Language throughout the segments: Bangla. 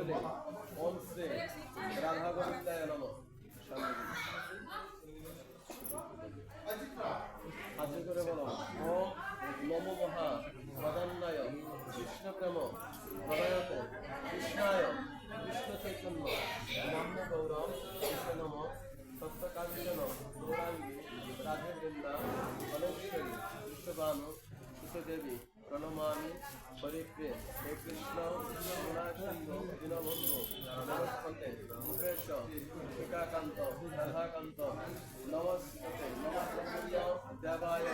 পুষ্পাঞ্জলি ওম শ্রী রাধা গোবিন্দায় নমঃ। হাতে করে বলো ওম নমো মহা প্রধান্যায় কৃষ্ণ প্রেম প্রদায়তে কৃষ্ণায় কৃষ্ণ চৈতন্য নাম্য গৌরব কৃষ্ণ নম সত্যকাঞ্চন গৌরাঙ্গী রাধে বৃন্দা ফলেশ্বরী বিশ্ববানু সুতদেবী প্রণমামি হরিপ্রে হে কৃষ্ণ গুণাসিন্ধু দীনবন্ধু নমস্তে মুকেশ টিকাকান্ত রাধাকান্ত নমস্তে নমস্তে দেবায়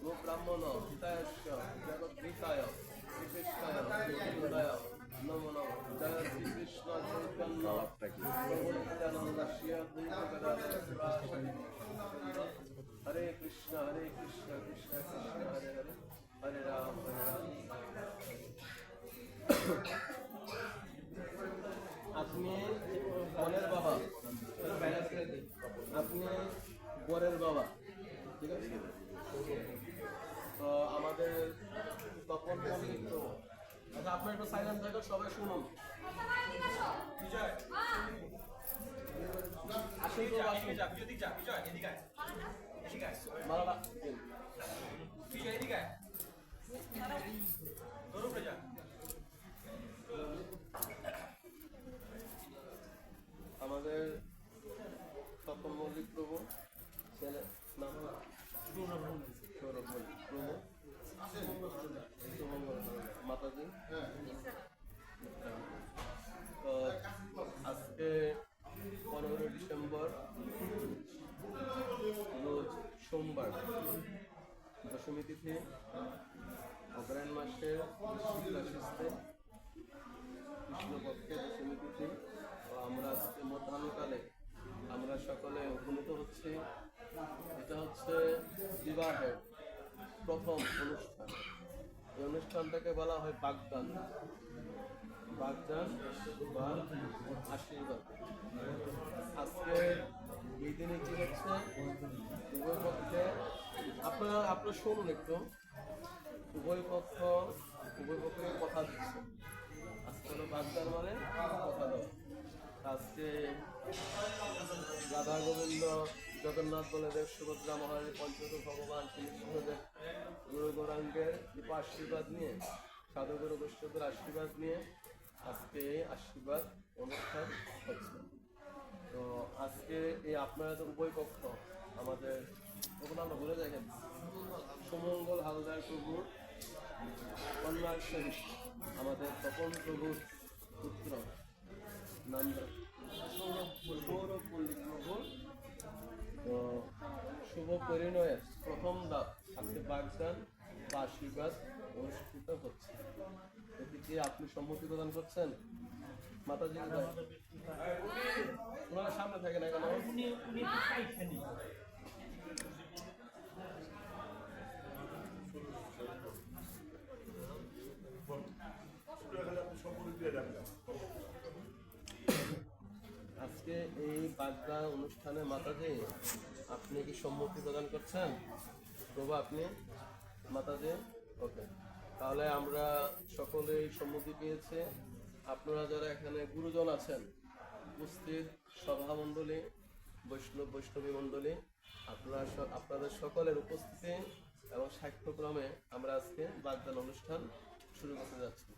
গোব্রাহ্মণ হিতায়স্য জগদ্গীতায় শ্রীকৃষ্ণায় হৃদয় নমো নমঃ। জয় শ্রীকৃষ্ণ চৈতন্য প্রভু নিত্যানন্দ শ্রী অদ্বৈত গদাধর শিবাসাদি হরে কৃষ্ণ কৃষ্ণ কৃষ্ণ হরে হরে হরে রাম হরে রাম। আপনি বরের বাবা, আপনি বরের বাবা, ঠিক আছে? তো আমাদের তপন মল্লিক তো আচ্ছা, আপনার একটু সাইলেন্ট থাকো, সবাই শুনুন। আমাদের তপন মল্লিক প্রভু ছেলে নাম সৌরভ মল্লিক প্রভু মাতাজি। তো আজকে 15 ডিসেম্বর রোজ সোমবার, দশমী তিথি, অগ্রহায়ণ মাসের শুক্লাশিস্তে কৃষ্ণপক্ষে দশমী তিথি। আমরা আজকে মধ্যাহ্নকালে আমরা সকলে উপনীত হচ্ছি। এটা হচ্ছে বিবাহের প্রথম অনুষ্ঠান। এই অনুষ্ঠানটাকে বলা হয় বাগদান, বাগদান বা আশীর্বাদ। আজকে এই দিনে কি হচ্ছে, উভয় পক্ষে আপনারা শুনুন একটু, উভয় পক্ষে কথা দিচ্ছে। আজকে হলো বাগদান মানে কথা দেওয়া। আজকে রাধা গোবিন্দ জগন্নাথ বলদেব সুভদ্রা মহারাজ পঞ্চত ভগবান শ্রীকৃষ্ণদেব গুরু গৌরাঙ্গের কৃপা আশীর্বাদ নিয়ে, সাধুগুরু বৈষ্ণবদের আশীর্বাদ নিয়ে আজকে আশীর্বাদ অনুষ্ঠান হচ্ছে। তো আজকে এই আপনারা তো উভয় পক্ষ আমাদের ওগুলো আমরা বলে দেখেন সুমঙ্গল হালদার প্রভুর কন্যার সহিত আমাদের তপন প্রভুর পুত্র নন্দ সৌরভ মল্লিক প্রভুর শুভ পরিণয়ের প্রথম ধাপ আজকে বাগদান বা আশীর্বাদ অনুষ্ঠিত হচ্ছে। এদিকে আপনি সম্মতি প্রদান করছেন? মাতাজি ওনার সামনে থাকে না কেন? আজকে এই বাগদা অনুষ্ঠানে মাতাজি আপনি কি সম্মতি প্রদান করছেন? প্রভু আপনি মাতাজি, ওকে, তাহলে আমরা সকলেই সম্মতি পেয়েছে। আপনারা যারা এখানে গুরুজন আছেন, উপস্থিত সভামণ্ডলী, বৈষ্ণবী মণ্ডলী, আপনাদের সকলের উপস্থিতি এবং সাক্ষ্যক্রমে আমরা আজকে বাগদান অনুষ্ঠান শুরু করতে যাচ্ছি।